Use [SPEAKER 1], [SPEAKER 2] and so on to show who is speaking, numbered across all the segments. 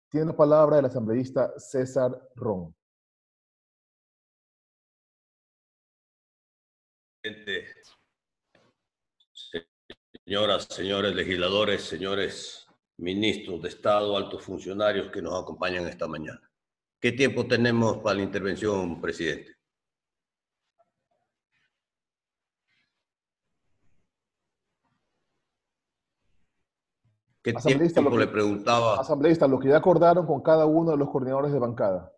[SPEAKER 1] Tiene la palabra el asambleísta César Ron.
[SPEAKER 2] Señoras, señores legisladores, señores ministros de Estado, altos funcionarios que nos acompañan esta mañana. ¿Qué tiempo tenemos para la intervención, presidente? ¿Qué tiempo le preguntaba?
[SPEAKER 1] Asambleísta, lo que ya acordaron con cada uno de los coordinadores de bancada.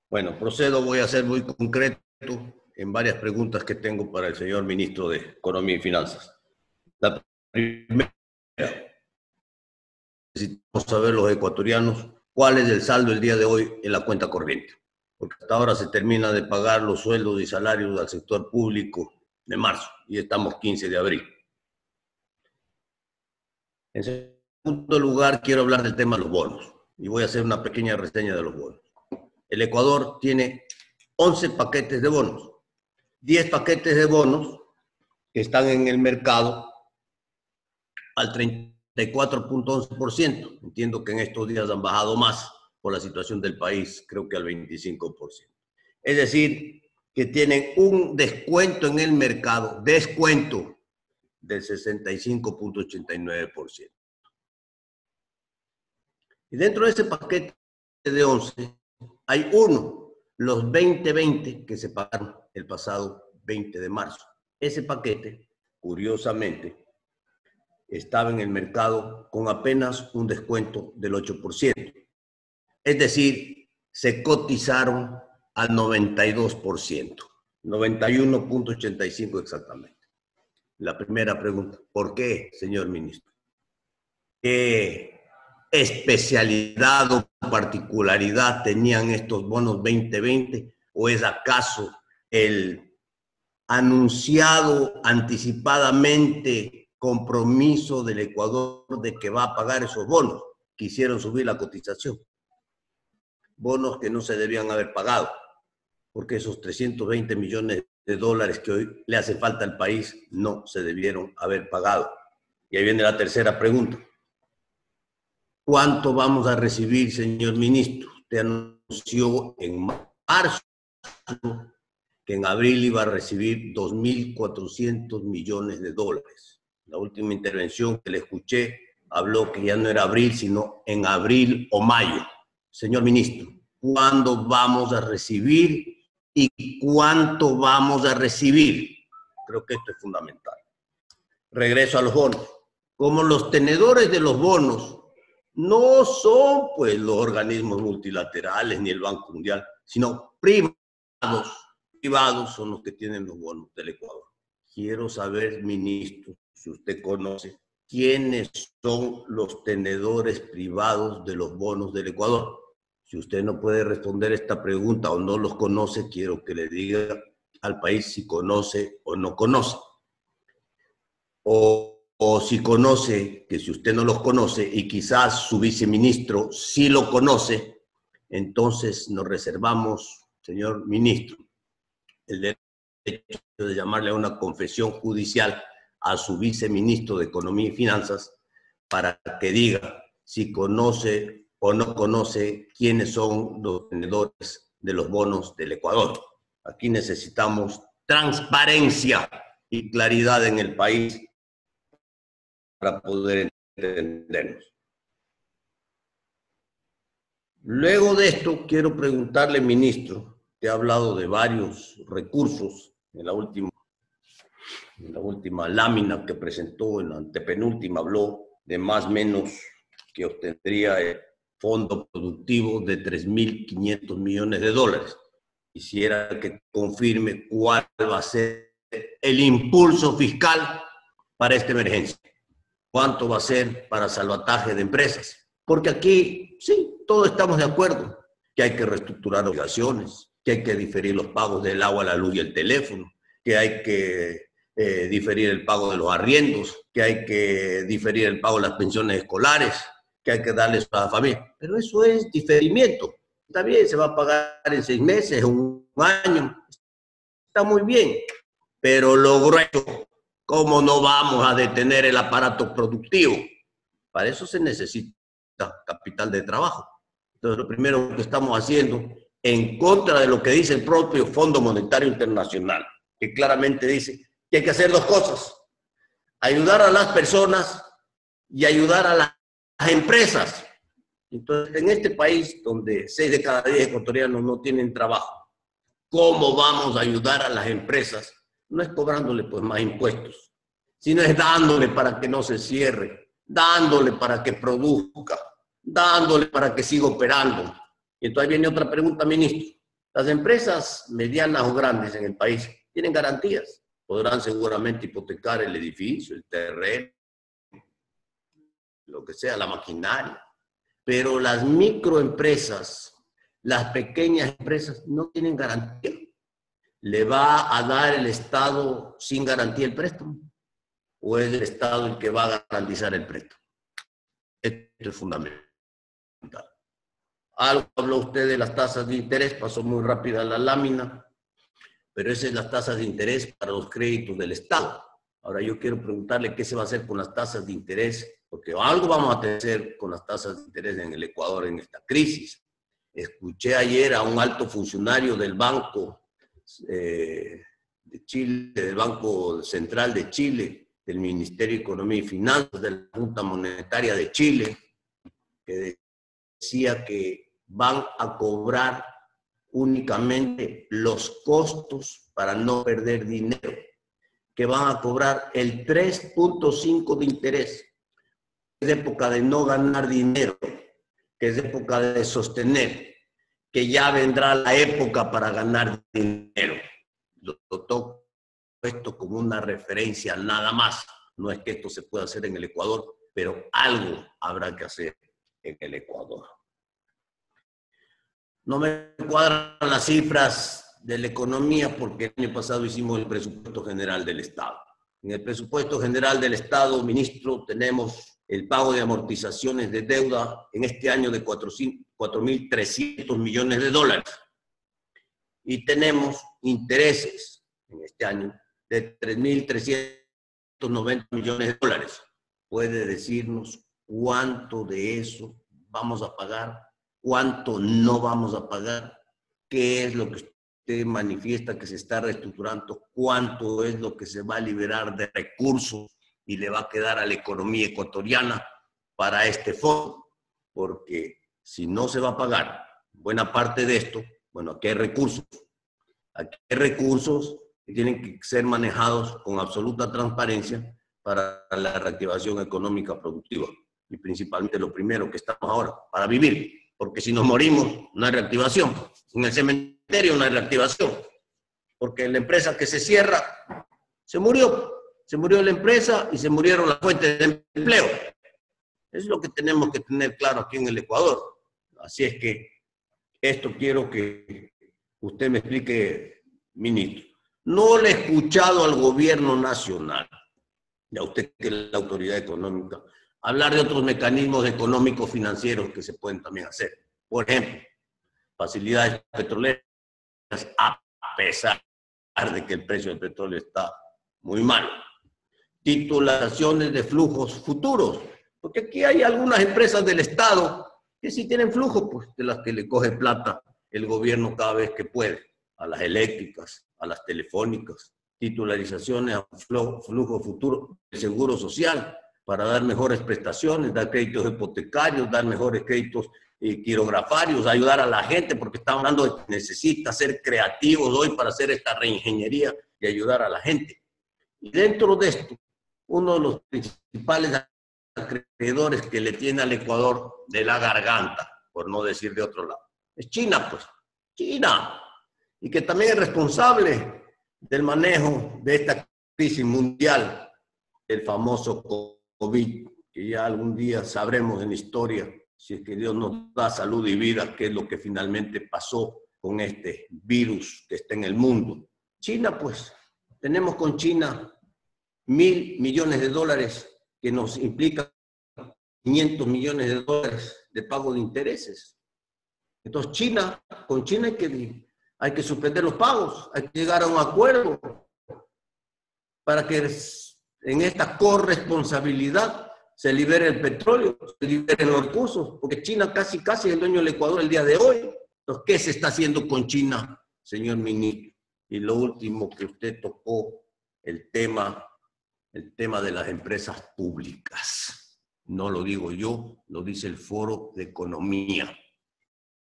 [SPEAKER 2] Bueno, procedo, voy a ser muy concreto en varias preguntas que tengo para el señor ministro de Economía y Finanzas. La primera, necesitamos saber los ecuatorianos cuál es el saldo el día de hoy en la cuenta corriente, porque hasta ahora se termina de pagar los sueldos y salarios del sector público de marzo y estamos 15 de abril. En segundo lugar, quiero hablar del tema de los bonos y voy a hacer una pequeña reseña de los bonos. El Ecuador tiene 11 paquetes de bonos, 10 paquetes de bonos que están en el mercado al 34.11%. Entiendo que en estos días han bajado más por la situación del país, creo que al 25%. Es decir, que tienen un descuento en el mercado, descuento del 65.89%. Y dentro de ese paquete de 11, hay uno, los 2020, que se pagaron el pasado 20 de marzo. Ese paquete, curiosamente, estaba en el mercado con apenas un descuento del 8%. Es decir, se cotizaron al 92%, 91.85 exactamente. La primera pregunta, ¿por qué, señor ministro? ¿Qué especialidad o particularidad tenían estos bonos 2020? ¿O es acaso el anunciado anticipadamente compromiso del Ecuador de que va a pagar esos bonos? Quisieron subir la cotización. Bonos que no se debían haber pagado, porque esos 320 millones de dólares que hoy le hace falta al país no se debieron haber pagado. Y ahí viene la tercera pregunta. ¿Cuánto vamos a recibir, señor ministro? Usted anunció en marzo que en abril iba a recibir 2.400 millones de dólares. La última intervención que le escuché habló que ya no era abril, sino en abril o mayo. Señor ministro, ¿cuándo vamos a recibir y cuánto vamos a recibir? Creo que esto es fundamental. Regreso a los bonos. Como los tenedores de los bonos no son pues los organismos multilaterales ni el Banco Mundial, sino privados son los que tienen los bonos del Ecuador. Quiero saber, ministro, si usted conoce quiénes son los tenedores privados de los bonos del Ecuador. Si usted no puede responder esta pregunta o no los conoce, quiero que le diga al país si conoce o no conoce. O si conoce, que si usted no los conoce y quizás su viceministro sí lo conoce, entonces nos reservamos, señor ministro, el derecho de llamarle a una confesión judicial a su viceministro de Economía y Finanzas para que diga si conoce o no conoce quiénes son los tenedores de los bonos del Ecuador. Aquí necesitamos transparencia y claridad en el país para poder entendernos. Luego de esto, quiero preguntarle, ministro, que ha hablado de varios recursos en la última lámina que presentó, en la antepenúltima habló de más o menos que obtendría el fondo productivo de 3.500 millones de dólares. Quisiera que confirme cuál va a ser el impulso fiscal para esta emergencia. ¿Cuánto va a ser para salvataje de empresas? Porque aquí, sí, todos estamos de acuerdo que hay que reestructurar obligaciones, que hay que diferir los pagos del agua, la luz y el teléfono, que hay que diferir el pago de los arriendos, que hay que diferir el pago de las pensiones escolares, que hay que darles a la familia. Pero eso es diferimiento. Está bien, se va a pagar en 6 meses, un año. Está muy bien. Pero lo grueso, ¿cómo no vamos a detener el aparato productivo? Para eso se necesita capital de trabajo. Entonces, lo primero que estamos haciendo, en contra de lo que dice el propio Fondo Monetario Internacional, que claramente dice que hay que hacer dos cosas: ayudar a las personas y ayudar a las empresas. Entonces, en este país donde 6 de cada 10 ecuatorianos no tienen trabajo, ¿cómo vamos a ayudar a las empresas? No es cobrándole pues más impuestos, sino es dándole para que no se cierre, dándole para que produzca, dándole para que siga operando. Y entonces viene otra pregunta, ministro. Las empresas medianas o grandes en el país tienen garantías. Podrán seguramente hipotecar el edificio, el terreno, lo que sea, la maquinaria. Pero las microempresas, las pequeñas empresas no tienen garantía. ¿Le va a dar el Estado sin garantía el préstamo? ¿O es el Estado el que va a garantizar el préstamo? Esto es fundamental. Algo habló usted de las tasas de interés, pasó muy rápida la lámina, pero esas son las tasas de interés para los créditos del Estado. Ahora yo quiero preguntarle qué se va a hacer con las tasas de interés, porque algo vamos a hacer con las tasas de interés en el Ecuador en esta crisis. Escuché ayer a un alto funcionario del Banco de Chile, del Banco Central de Chile, del Ministerio de Economía y Finanzas, de la Junta Monetaria de Chile, que decía que van a cobrar únicamente los costos para no perder dinero, que van a cobrar el 3.5 de interés. Es época de no ganar dinero, que es época de sostener, que ya vendrá la época para ganar dinero. Lo toco esto como una referencia nada más. No es que esto se pueda hacer en el Ecuador, pero algo habrá que hacer en el Ecuador. No me cuadran las cifras de la economía porque el año pasado hicimos el presupuesto general del Estado. En el presupuesto general del Estado, ministro, tenemos el pago de amortizaciones de deuda en este año de 4.300 millones de dólares. Y tenemos intereses en este año de 3.390 millones de dólares. ¿Puede decirnos cuánto de eso vamos a pagar? ¿Cuánto no vamos a pagar? ¿Qué es lo que usted manifiesta que se está reestructurando? ¿Cuánto es lo que se va a liberar de recursos y le va a quedar a la economía ecuatoriana para este fondo? Porque si no se va a pagar buena parte de esto, bueno, aquí hay recursos. Aquí hay recursos que tienen que ser manejados con absoluta transparencia para la reactivación económica productiva. Y principalmente lo primero que estamos ahora, para vivir. Porque si nos morimos, no hay reactivación. En el cementerio no hay reactivación. Porque la empresa que se cierra, se murió. Se murió la empresa y se murieron las fuentes de empleo. Es lo que tenemos que tener claro aquí en el Ecuador. Así es que esto quiero que usted me explique, ministro. No le he escuchado al gobierno nacional, y a usted que es la autoridad económica, hablar de otros mecanismos económicos financieros que se pueden también hacer. Por ejemplo, facilidades petroleras, a pesar de que el precio del petróleo está muy mal. Titulaciones de flujos futuros, porque aquí hay algunas empresas del Estado que sí tienen flujos, pues de las que le coge plata el gobierno cada vez que puede, a las eléctricas, a las telefónicas, titularizaciones a flujo futuro del seguro social, para dar mejores prestaciones, dar créditos hipotecarios, dar mejores créditos quirografarios, ayudar a la gente, porque estamos hablando de que necesita ser creativos hoy para hacer esta reingeniería y ayudar a la gente. Y dentro de esto, uno de los principales acreedores que le tiene al Ecuador de la garganta, por no decir de otro lado, es China, pues. China. Y que también es responsable del manejo de esta crisis mundial, el famoso COVID, que ya algún día sabremos en la historia, si es que Dios nos da salud y vida, qué es lo que finalmente pasó con este virus que está en el mundo. China, pues, tenemos con China 1.000 millones de dólares que nos implica 500 millones de dólares de pago de intereses. Entonces, con China hay que suspender los pagos, hay que llegar a un acuerdo para que en esta corresponsabilidad se libere el petróleo, se liberen los recursos, porque China casi es el dueño del Ecuador el día de hoy. Entonces, ¿qué se está haciendo con China, señor ministro? Y lo último que usted tocó, el tema de las empresas públicas. No lo digo yo, lo dice el Foro de Economía,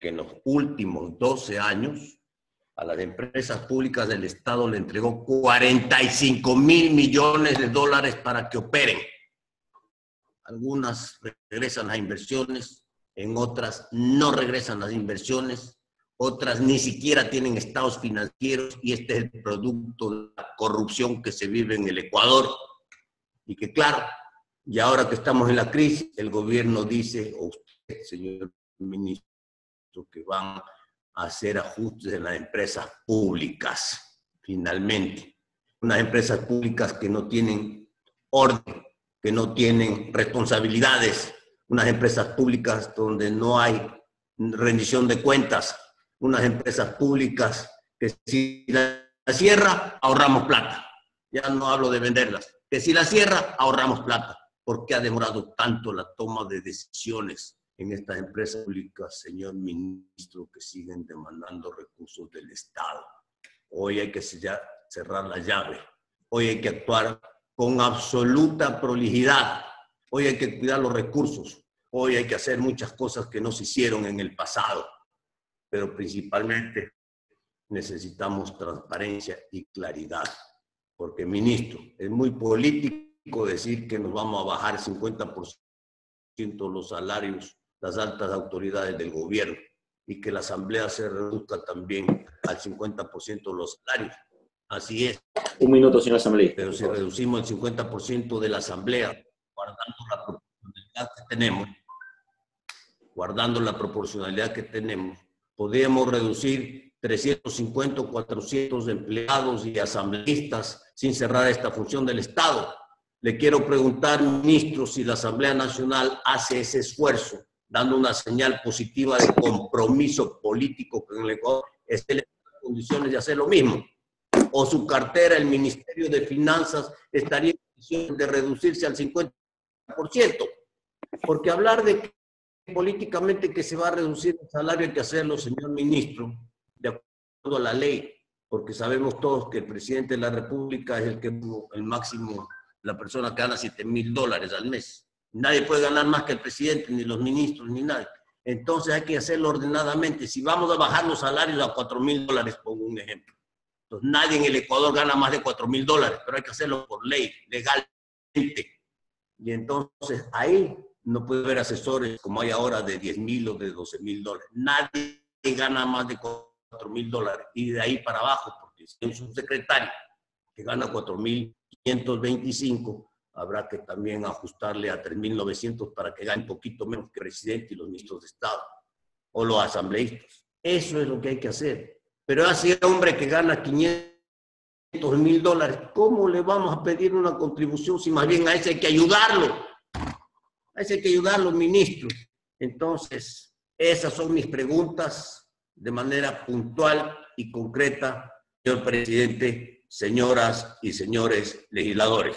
[SPEAKER 2] que en los últimos 12 años a las empresas públicas del Estado le entregó 45.000 millones de dólares para que operen. Algunas regresan las inversiones, en otras no regresan las inversiones, otras ni siquiera tienen estados financieros, y este es el producto de la corrupción que se vive en el Ecuador. Y que claro, y ahora que estamos en la crisis, el gobierno dice, o usted, señor ministro, que van a hacer ajustes en las empresas públicas, finalmente. Unas empresas públicas que no tienen orden, que no tienen responsabilidades, unas empresas públicas donde no hay rendición de cuentas, unas empresas públicas que si la cierra, ahorramos plata. Ya no hablo de venderlas, que si la cierra, ahorramos plata. ¿Por qué ha demorado tanto la toma de decisiones en estas empresas públicas, señor ministro, que siguen demandando recursos del Estado? Hoy hay que cerrar la llave. Hoy hay que actuar con absoluta prolijidad. Hoy hay que cuidar los recursos. Hoy hay que hacer muchas cosas que no se hicieron en el pasado. Pero principalmente necesitamos transparencia y claridad. Porque, ministro, es muy político decir que nos vamos a bajar 50% los salarios, las altas autoridades del gobierno, y que la asamblea se reduzca también al 50% los salarios. Así es.
[SPEAKER 3] Un minuto, señor asambleísta.
[SPEAKER 2] Pero si reducimos el 50% de la asamblea, guardando la proporcionalidad que tenemos, podríamos reducir 350 o 400 empleados y asambleístas sin cerrar esta función del Estado. Le quiero preguntar, ministro, si la Asamblea Nacional hace ese esfuerzo, dando una señal positiva de compromiso político con el Ecuador, esté en condiciones de hacer lo mismo. O su cartera, el Ministerio de Finanzas, estaría en condiciones de reducirse al 50%. Porque hablar de que políticamente que se va a reducir el salario hay que hacerlo, señor ministro, de acuerdo a la ley, porque sabemos todos que el presidente de la República es el máximo, la persona que gana $7.000 al mes. Nadie puede ganar más que el presidente, ni los ministros, ni nadie. Entonces hay que hacerlo ordenadamente. Si vamos a bajar los salarios a $4.000, pongo un ejemplo. Entonces nadie en el Ecuador gana más de $4.000, pero hay que hacerlo por ley, legalmente. Y entonces ahí no puede haber asesores como hay ahora de $10.000 o de $12.000. Nadie gana más de $4.000. Y de ahí para abajo, porque si es un secretario que gana 4.525, habrá que también ajustarle a 3.900 para que gane un poquito menos que el presidente y los ministros de Estado o los asambleístas. Eso es lo que hay que hacer. Pero a ese hombre que gana $500.000, ¿cómo le vamos a pedir una contribución si más bien a ese hay que ayudarlo? A ese hay que ayudarlo, ministro. Entonces, esas son mis preguntas de manera puntual y concreta, señor presidente, señoras y señores legisladores.